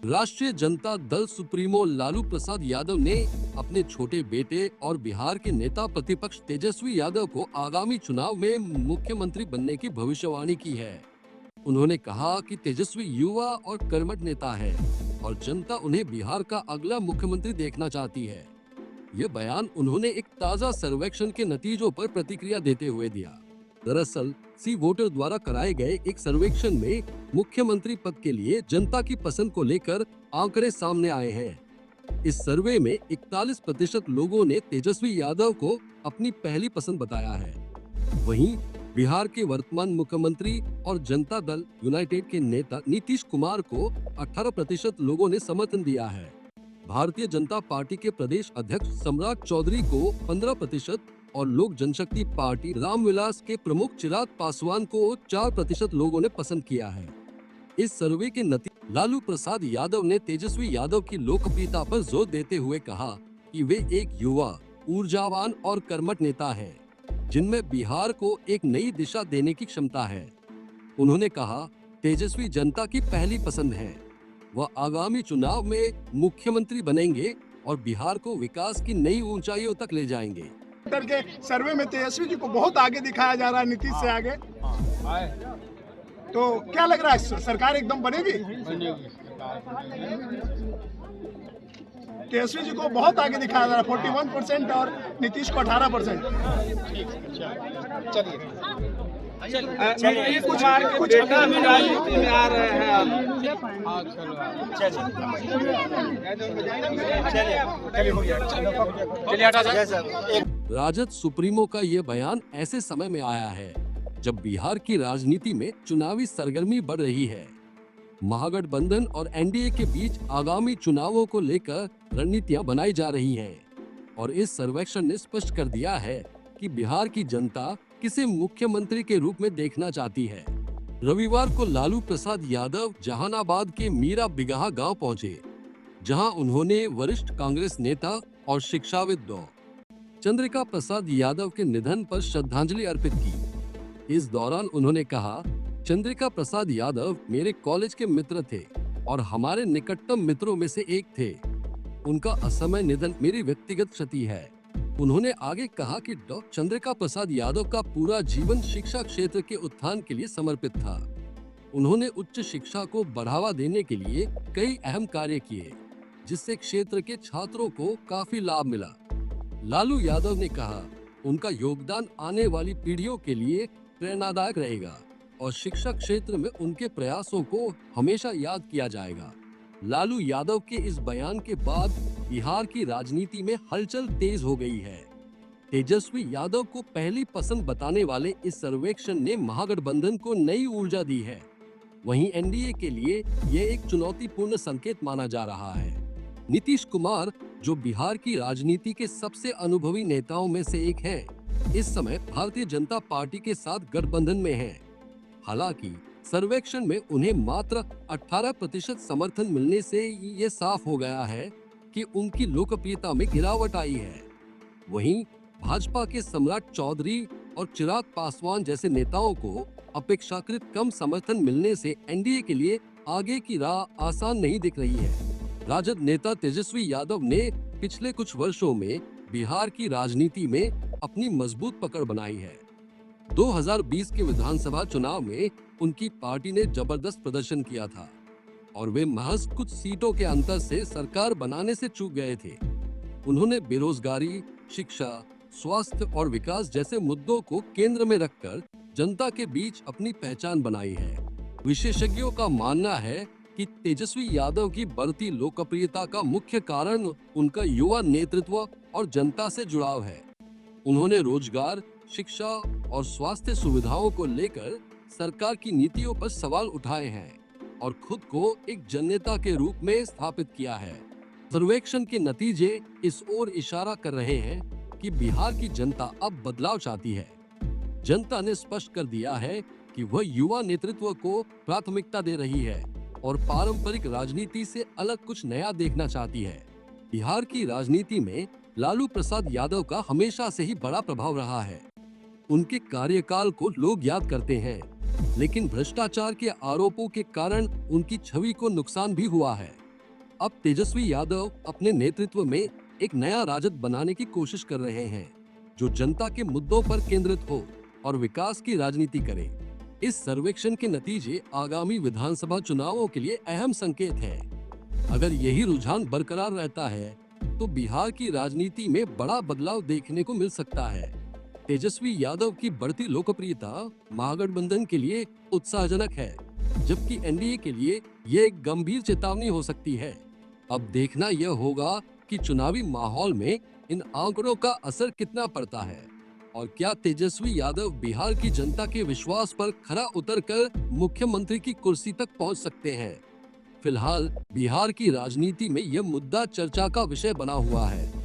राष्ट्रीय जनता दल सुप्रीमो लालू प्रसाद यादव ने अपने छोटे बेटे और बिहार के नेता प्रतिपक्ष तेजस्वी यादव को आगामी चुनाव में मुख्यमंत्री बनने की भविष्यवाणी की है। उन्होंने कहा कि तेजस्वी युवा और कर्मठ नेता है और जनता उन्हें बिहार का अगला मुख्यमंत्री देखना चाहती है। ये बयान उन्होंने एक ताज़ा सर्वेक्षण के नतीजों पर प्रतिक्रिया देते हुए दिया। दरअसल सी वोटर द्वारा कराए गए एक सर्वेक्षण में मुख्यमंत्री पद के लिए जनता की पसंद को लेकर आंकड़े सामने आए हैं। इस सर्वे में 41% लोगों ने तेजस्वी यादव को अपनी पहली पसंद बताया है। वहीं बिहार के वर्तमान मुख्यमंत्री और जनता दल यूनाइटेड के नेता नीतीश कुमार को 18% लोगों ने समर्थन दिया है। भारतीय जनता पार्टी के प्रदेश अध्यक्ष सम्राट चौधरी को 15% और लोक जनशक्ति पार्टी रामविलास के प्रमुख चिराग पासवान को 4% लोगों ने पसंद किया है। इस सर्वे के नतीजे लालू प्रसाद यादव ने तेजस्वी यादव की लोकप्रियता पर जोर देते हुए कहा कि वे एक युवा, ऊर्जावान और कर्मठ नेता हैं, जिनमें बिहार को एक नई दिशा देने की क्षमता है। उन्होंने कहा, तेजस्वी जनता की पहली पसंद है। वह आगामी चुनाव में मुख्यमंत्री बनेंगे और बिहार को विकास की नई ऊंचाइयों तक ले जाएंगे। के सर्वे में तेजस्वी जी को बहुत आगे दिखाया जा रहा है, नीतीश से आगे। तो क्या लग रहा है, सरकार एकदम बनेगी? तेजस्वी जी को बहुत आगे दिखाया जा रहा है, 41% और नीतीश को 18%। चलिए कुछ बेटा भी राजनीति में आ रहे हैं। राजद सुप्रीमो का ये बयान ऐसे समय में आया है जब बिहार की राजनीति में चुनावी सरगर्मी बढ़ रही है। महागठबंधन और एनडीए के बीच आगामी चुनावों को लेकर रणनीतियां बनाई जा रही हैं और इस सर्वेक्षण ने स्पष्ट कर दिया है कि बिहार की जनता किसे मुख्यमंत्री के रूप में देखना चाहती है। रविवार को लालू प्रसाद यादव जहानाबाद के मीरा बिगहा गांव पहुंचे, जहां उन्होंने वरिष्ठ कांग्रेस नेता और शिक्षाविद डॉ. चंद्रिका प्रसाद यादव के निधन पर श्रद्धांजलि अर्पित की। इस दौरान उन्होंने कहा, चंद्रिका प्रसाद यादव मेरे कॉलेज के मित्र थे और हमारे निकटतम मित्रों में से एक थे। उनका असमय निधन मेरी व्यक्तिगत क्षति है। उन्होंने आगे कहा कि डॉ. चंद्रिका प्रसाद यादव का पूरा जीवन शिक्षा क्षेत्र के उत्थान के लिए समर्पित था। उन्होंने उच्च शिक्षा को बढ़ावा देने के लिए कई अहम कार्य किए, जिससे क्षेत्र के छात्रों को काफी लाभ मिला। लालू यादव ने कहा, उनका योगदान आने वाली पीढ़ियों के लिए प्रेरणादायक रहेगा और शिक्षा क्षेत्र में उनके प्रयासों को हमेशा याद किया जाएगा। लालू यादव के इस बयान के बाद बिहार की राजनीति में हलचल तेज हो गई है। तेजस्वी यादव को पहली पसंद बताने वाले इस सर्वेक्षण ने महागठबंधन को नई ऊर्जा दी है। वहीं एनडीए के लिए ये एक चुनौतीपूर्ण संकेत माना जा रहा है। नीतीश कुमार, जो बिहार की राजनीति के सबसे अनुभवी नेताओं में से एक हैं, इस समय भारतीय जनता पार्टी के साथ गठबंधन में हैं। हालांकि सर्वेक्षण में उन्हें मात्र 18% समर्थन मिलने से ये साफ हो गया है कि उनकी लोकप्रियता में गिरावट आई है। वहीं भाजपा के सम्राट चौधरी और चिराग पासवान जैसे नेताओं को अपेक्षाकृत कम समर्थन मिलने से एनडीए के लिए आगे की राह आसान नहीं दिख रही है। राजद नेता तेजस्वी यादव ने पिछले कुछ वर्षों में बिहार की राजनीति में अपनी मजबूत पकड़ बनाई है। 2020 के विधानसभा चुनाव में उनकी पार्टी ने जबरदस्त प्रदर्शन किया था और वे महज कुछ सीटों के अंतर से सरकार बनाने से चूक गए थे। उन्होंने बेरोजगारी, शिक्षा, स्वास्थ्य और विकास जैसे मुद्दों को केंद्र में रखकर जनता के बीच अपनी पहचान बनाई है। विशेषज्ञों का मानना है कि तेजस्वी यादव की बढ़ती लोकप्रियता का मुख्य कारण उनका युवा नेतृत्व और जनता से जुड़ाव है। उन्होंने रोजगार, शिक्षा और स्वास्थ्य सुविधाओं को लेकर सरकार की नीतियों पर सवाल उठाए हैं और खुद को एक जननेता के रूप में स्थापित किया है। सर्वेक्षण के नतीजे इस ओर इशारा कर रहे हैं कि बिहार की जनता अब बदलाव चाहती है। जनता ने स्पष्ट कर दिया है कि वह युवा नेतृत्व को प्राथमिकता दे रही है और पारंपरिक राजनीति से अलग कुछ नया देखना चाहती है। बिहार की राजनीति में लालू प्रसाद यादव का हमेशा से ही बड़ा प्रभाव रहा है। उनके कार्यकाल को लोग याद करते हैं, लेकिन भ्रष्टाचार के आरोपों के कारण उनकी छवि को नुकसान भी हुआ है। अब तेजस्वी यादव अपने नेतृत्व में एक नया राजद बनाने की कोशिश कर रहे हैं, जो जनता के मुद्दों पर केंद्रित हो और विकास की राजनीति करे। इस सर्वेक्षण के नतीजे आगामी विधानसभा चुनावों के लिए अहम संकेत है। अगर यही रुझान बरकरार रहता है तो बिहार की राजनीति में बड़ा बदलाव देखने को मिल सकता है। तेजस्वी यादव की बढ़ती लोकप्रियता महागठबंधन के लिए उत्साहजनक है, जबकि एनडीए के लिए यह एक गंभीर चेतावनी हो सकती है। अब देखना यह होगा कि चुनावी माहौल में इन आंकड़ों का असर कितना पड़ता है और क्या तेजस्वी यादव बिहार की जनता के विश्वास पर खरा उतरकर मुख्यमंत्री की कुर्सी तक पहुंच सकते हैं। फिलहाल बिहार की राजनीति में यह मुद्दा चर्चा का विषय बना हुआ है।